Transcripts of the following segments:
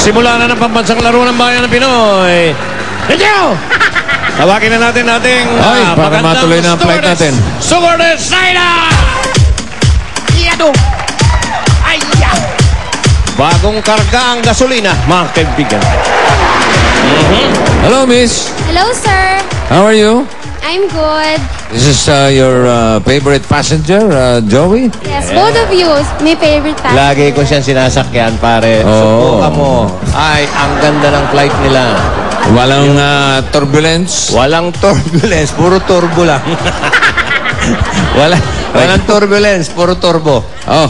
Simula na ng pambansang laro ng bayan ng Pinoy. Medyo! Tawagin na natin ating para matuloy na ang flight natin. Stewardess Zaida! Iyado! Ayya! Bagong karga ang gasolina, mga kaibigan. Hello, miss. Hello, sir. How are you? I'm good. This is your favorite passenger, Joey? Yes, both of you. My favorite passenger. Lagi ko siyang sinasakyan, pare. Subukan mo. Ay, ang ganda ng flight nila. Walang turbulence? Walang turbulence, puro turbo lang. Walang turbulence, puro turbo. Oh.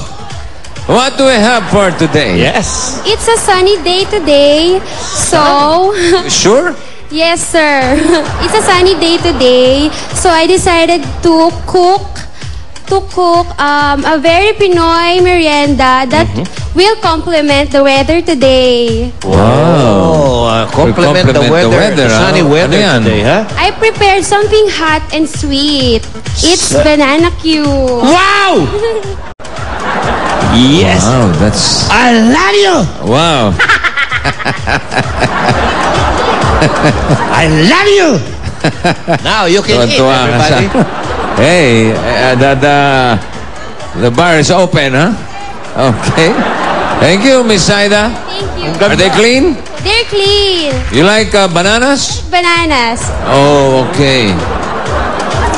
What do we have for today? Yes. It's a sunny day today. So, Sure? yes, sir. It's a sunny day today. So, I decided to cook a very Pinoy merienda that will complement the weather today. Wow. Complement the weather. Sunny weather today, ha? I prepared something hot and sweet. It's banana Q. Wow! Yes. Wow, that's... I love you! Wow. I love you! Now you can eat, Tuwan-tuwa ka everybody. Hey, the bar is open, huh? Okay. Thank you, Miss Zaida. Thank you. Are they clean? They're clean. You like bananas? Bananas. Oh, okay.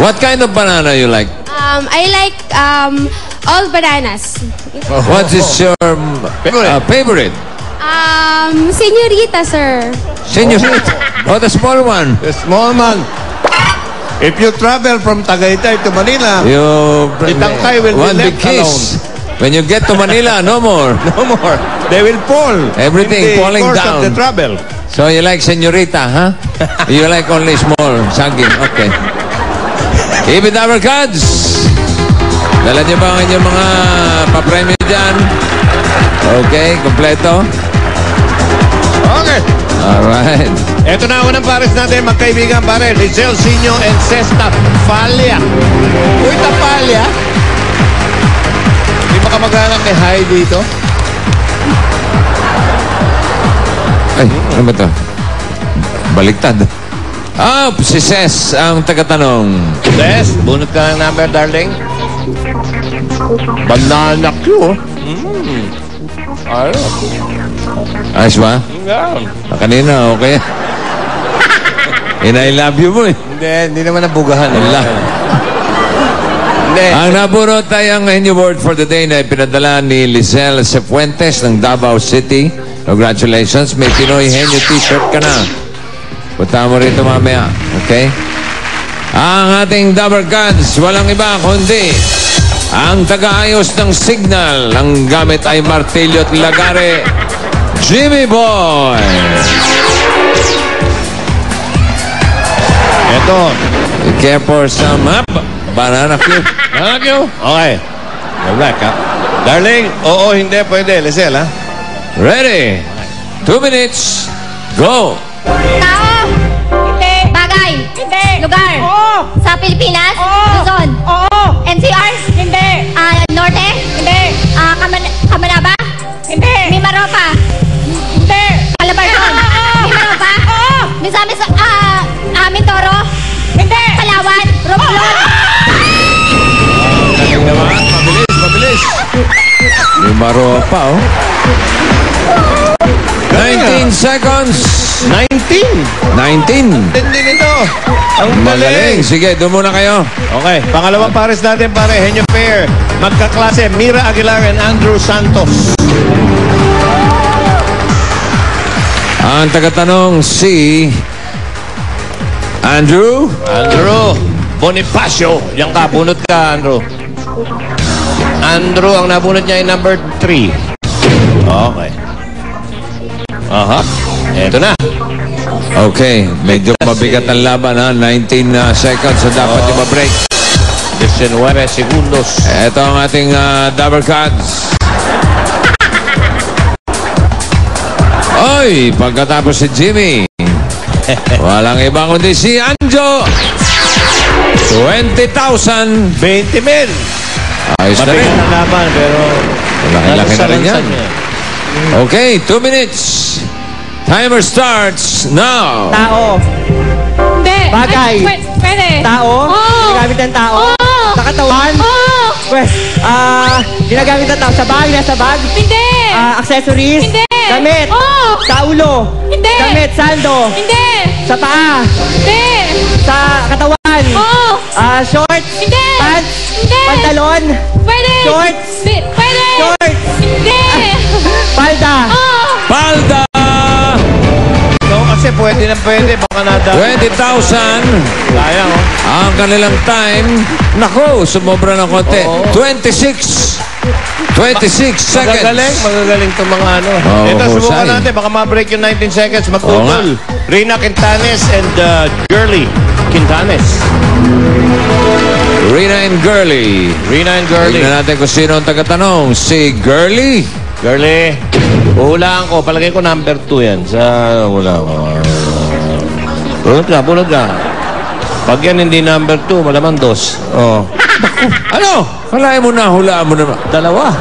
What kind of banana you like? I like all bananas. What is your favorite? Señorita, sir. Señorita. Oh, the small one. The small man. If you travel from Tagaytay to Manila, You Itangkay will be one big left kiss. When you get to Manila, no more. no more. They will fall. Everything in the falling course down. of the travel. So you like señorita, huh? You like only small, saging. Okay. Keep it our cards. Dala niyo ba ang inyong mga papremyo dyan? Okay, kompleto. Okay. Alright. Ito na unang pares natin, magkaibigan pare. Lizelle Sino and Cesta Palya. Uy, Tapalya. Hindi ba kamag-anak ni Hai dito? Ay, ano ba ito? Baliktad. Ah, si Ses ang tagatanong. Des, bunot ka ng number, darling. Banana Q. Ayun. Ayos ba? Yeah. Kanina, okay. I love you mo eh. Hindi naman nabugahan. Wala. Hindi. Ang nabunot ay ang menu board for the day na ipinadala ni Lizelle Cefuentes ng Davao City. Congratulations. May Pinoy Henyo t-shirt ka na. Punta mo rito mamaya. Okay? Ang ating Dabber Gods, walang iba kundi ang taga-ayos ng signal. Ang gamit ay martilyo at lagare, Jimmy Boy. Ito. Care for some banana cue. Banana Q. Okay. Good luck, ha? Darling, oo, hindi, pwede. Lizelle, ha? Ready? 2 minutes. Go. Tao? Hindi. Bagay? Hindi. Lugar? Oo. Sa Pilipinas? Oo. Luzon? Oo. NCR? Hindi. Norte? Hindi. Kamanaba? Hindi. Mimaropa? Hindi. Calabarzon? Mimaropa? Oo. Misamis, Mindoro? Hindi. Palawan? Romblon? Galing naman. Mabilis. May maropa, oh. 19 seconds. 19. 19. Tindi nito. Ang Magaling. Sige, doon muna kayo. Okay, pangalawang pares natin pare, Henyo Pair. Magkaklase, Mira Aguilar and Andrew Santos. Ang tagatanong si Andrew. Andrew Bonifacio. Yan ka, bunot ka, Andrew. Andrew, ang nabunot niya ay number 3. Okay. Aha. Eto na. Okay, medyo mabigat ang laban ha. 19 seconds so dapat i-break. 19 segundos. Ito ang ating Dabber Gods. Oy, pagkatapos si Jimmy. Walang iba kundi si Anjo. 20,000. 20 mil. Ayos na rin. Mabigat ang laban, pero Laki-laki na rin yan. niya. Okay, 2 minutes. Timer starts now. Tao. Hindi. Bagay. Ay, pwede. Tao. Oo. Ginagamit ng tao. Oo. Sa katawan. Oo. Ginagamit ng tao. Sa bag. Nasa bag. Hindi. Accessories. Hindi. Damit. Oo. Sa ulo. Hindi. Damit. Sando. Hindi. Sa paa. Hindi. Sa katawan. Oo. Shorts. Hindi. Pants. Hindi. Pantalon. Pwede. Shorts. Pwede. Shorts. Hindi. Palda. Oo. Palda! No, kasi pwede na pwede. Baka nada. 20,000. Sayang, oh. Ang kanilang time. Naku, sumobra ng konti. 26 seconds. Magagaling itong mga ano. Oo, Ito, subukan husay. natin. Baka ma-break yung 19 seconds. Oo Magputol. Rina Quintanes and Girly Quintanes. Rina and Girly. Rina and Girly. Tignan natin kung sino ang tagatanong. Si Girly. Girly. Uhulaan ko. Palagay ko number 2 yan. Sa hula ko. Bunod ka. Pag yan hindi number 2, malamang 2. Oh. Ano? Kalahin mo na, hulaan mo na. Dalawa.